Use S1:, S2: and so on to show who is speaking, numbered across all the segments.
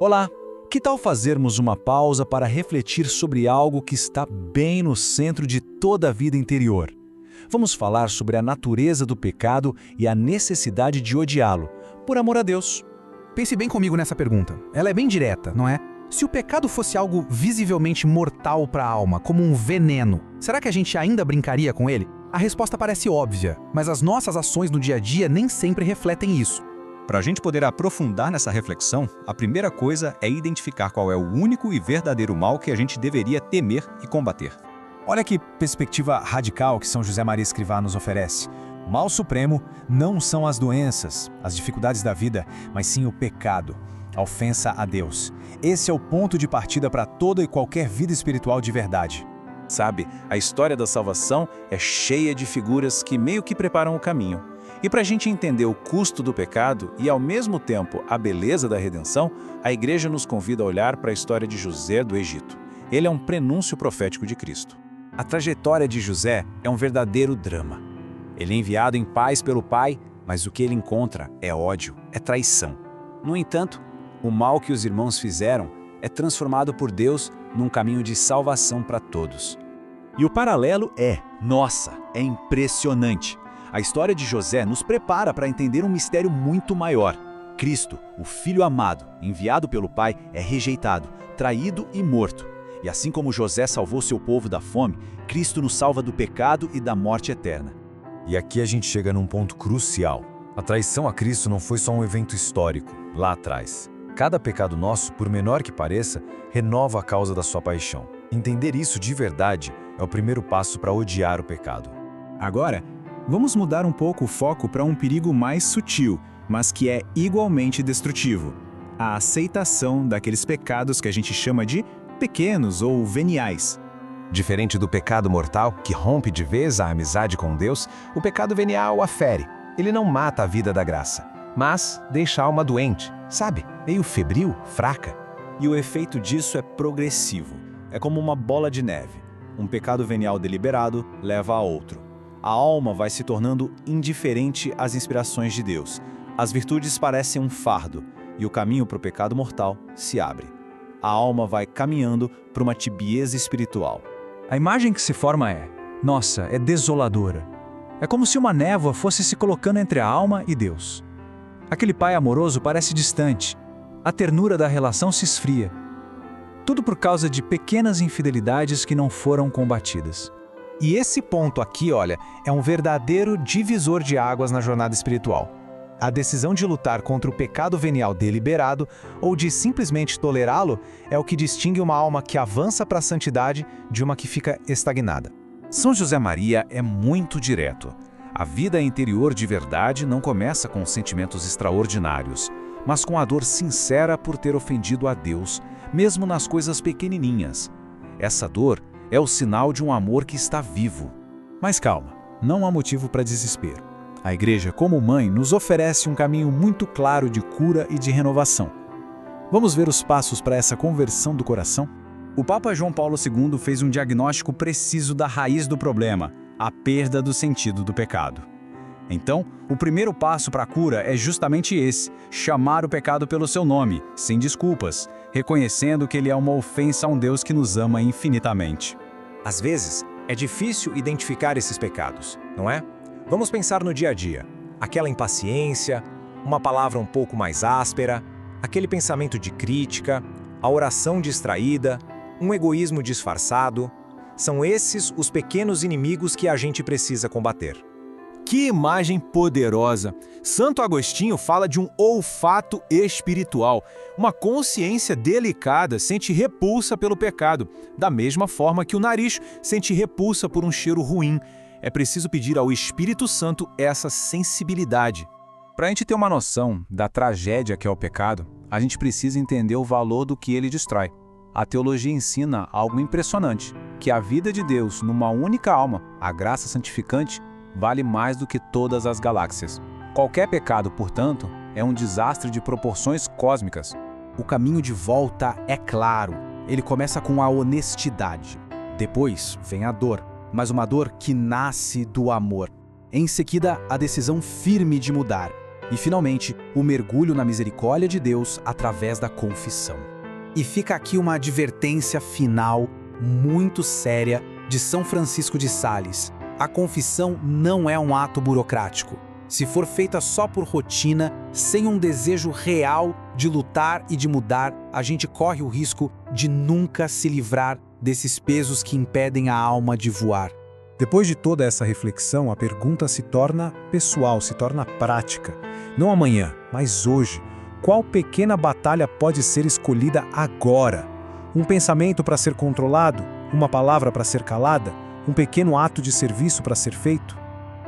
S1: Olá! Que tal fazermos uma pausa para refletir sobre algo que está bem no centro de toda a vida interior? Vamos falar sobre a natureza do pecado e a necessidade de odiá-lo, por amor a Deus.
S2: Pense bem comigo nessa pergunta. Ela é bem direta, não é? Se o pecado fosse algo visivelmente mortal para a alma, como um veneno, será que a gente ainda brincaria com ele? A resposta parece óbvia, mas as nossas ações no dia a dia nem sempre refletem isso.
S3: Para a gente poder aprofundar nessa reflexão, a primeira coisa é identificar qual é o único e verdadeiro mal que a gente deveria temer e combater.
S4: Olha que perspectiva radical que São José Maria Escrivá nos oferece. O mal supremo não são as doenças, as dificuldades da vida, mas sim o pecado, a ofensa a Deus. Esse é o ponto de partida para toda e qualquer vida espiritual de verdade.
S5: Sabe, a história da salvação é cheia de figuras que meio que preparam o caminho. E para a gente entender o custo do pecado e, ao mesmo tempo, a beleza da redenção, a Igreja nos convida a olhar para a história de José do Egito. Ele é um prenúncio profético de Cristo.
S4: A trajetória de José é um verdadeiro drama. Ele é enviado em paz pelo pai, mas o que ele encontra é ódio, é traição. No entanto, o mal que os irmãos fizeram é transformado por Deus num caminho de salvação para todos.
S1: E o paralelo é impressionante. A história de José nos prepara para entender um mistério muito maior. Cristo, o Filho amado, enviado pelo Pai, é rejeitado, traído e morto. E assim como José salvou seu povo da fome, Cristo nos salva do pecado e da morte eterna.
S6: E aqui a gente chega num ponto crucial. A traição a Cristo não foi só um evento histórico, lá atrás. Cada pecado nosso, por menor que pareça, renova a causa da sua paixão. Entender isso de verdade é o primeiro passo para odiar o pecado.
S7: Agora, vamos mudar um pouco o foco para um perigo mais sutil, mas que é igualmente destrutivo. A aceitação daqueles pecados que a gente chama de pequenos ou veniais.
S8: Diferente do pecado mortal, que rompe de vez a amizade com Deus, o pecado venial a fere. Ele não mata a vida da graça, mas deixa a alma doente, sabe? Meio febril, fraca.
S3: E o efeito disso é progressivo. É como uma bola de neve. Um pecado venial deliberado leva a outro. A alma vai se tornando indiferente às inspirações de Deus. As virtudes parecem um fardo, e o caminho para o pecado mortal se abre. A alma vai caminhando para uma tibieza espiritual.
S1: A imagem que se forma é desoladora. É como se uma névoa fosse se colocando entre a alma e Deus. Aquele pai amoroso parece distante. A ternura da relação se esfria. Tudo por causa de pequenas infidelidades que não foram combatidas.
S2: E esse ponto aqui, olha, é um verdadeiro divisor de águas na jornada espiritual. A decisão de lutar contra o pecado venial deliberado ou de simplesmente tolerá-lo é o que distingue uma alma que avança para a santidade de uma que fica estagnada.
S1: São José Maria é muito direto. A vida interior de verdade não começa com sentimentos extraordinários, mas com a dor sincera por ter ofendido a Deus, mesmo nas coisas pequenininhas. Essa dor é o sinal de um amor que está vivo. Mas calma, não há motivo para desespero. A Igreja, como mãe, nos oferece um caminho muito claro de cura e de renovação. Vamos ver os passos para essa conversão do coração?
S7: O Papa João Paulo II fez um diagnóstico preciso da raiz do problema, a perda do sentido do pecado. Então, o primeiro passo para a cura é justamente esse: chamar o pecado pelo seu nome, sem desculpas, reconhecendo que ele é uma ofensa a um Deus que nos ama infinitamente.
S4: Às vezes, é difícil identificar esses pecados, não é? Vamos pensar no dia a dia. Aquela impaciência, uma palavra um pouco mais áspera, aquele pensamento de crítica, a oração distraída, um egoísmo disfarçado. São esses os pequenos inimigos que a gente precisa combater.
S9: Que imagem poderosa! Santo Agostinho fala de um olfato espiritual. Uma consciência delicada sente repulsa pelo pecado, da mesma forma que o nariz sente repulsa por um cheiro ruim. É preciso pedir ao Espírito Santo essa sensibilidade.
S7: Para a gente ter uma noção da tragédia que é o pecado, a gente precisa entender o valor do que ele destrói. A teologia ensina algo impressionante, que a vida de Deus numa única alma, a graça santificante, vale mais do que todas as galáxias. Qualquer pecado, portanto, é um desastre de proporções cósmicas.
S2: O caminho de volta é claro. Ele começa com a honestidade. Depois vem a dor, mas uma dor que nasce do amor. Em seguida, a decisão firme de mudar.
S10: E, finalmente, o mergulho na misericórdia de Deus através da confissão. E fica aqui uma advertência final muito séria de São Francisco de Sales. A confissão não é um ato burocrático. Se for feita só por rotina, sem um desejo real de lutar e de mudar, a gente corre o risco de nunca se livrar desses pesos que impedem a alma de voar.
S2: Depois de toda essa reflexão, a pergunta se torna pessoal, se torna prática. Não amanhã, mas hoje. Qual pequena batalha pode ser escolhida agora? Um pensamento para ser controlado? Uma palavra para ser calada? Um pequeno ato de serviço para ser feito?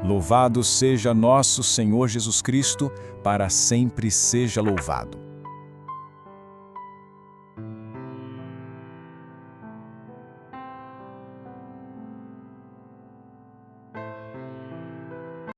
S9: Louvado seja nosso Senhor Jesus Cristo, para sempre seja louvado.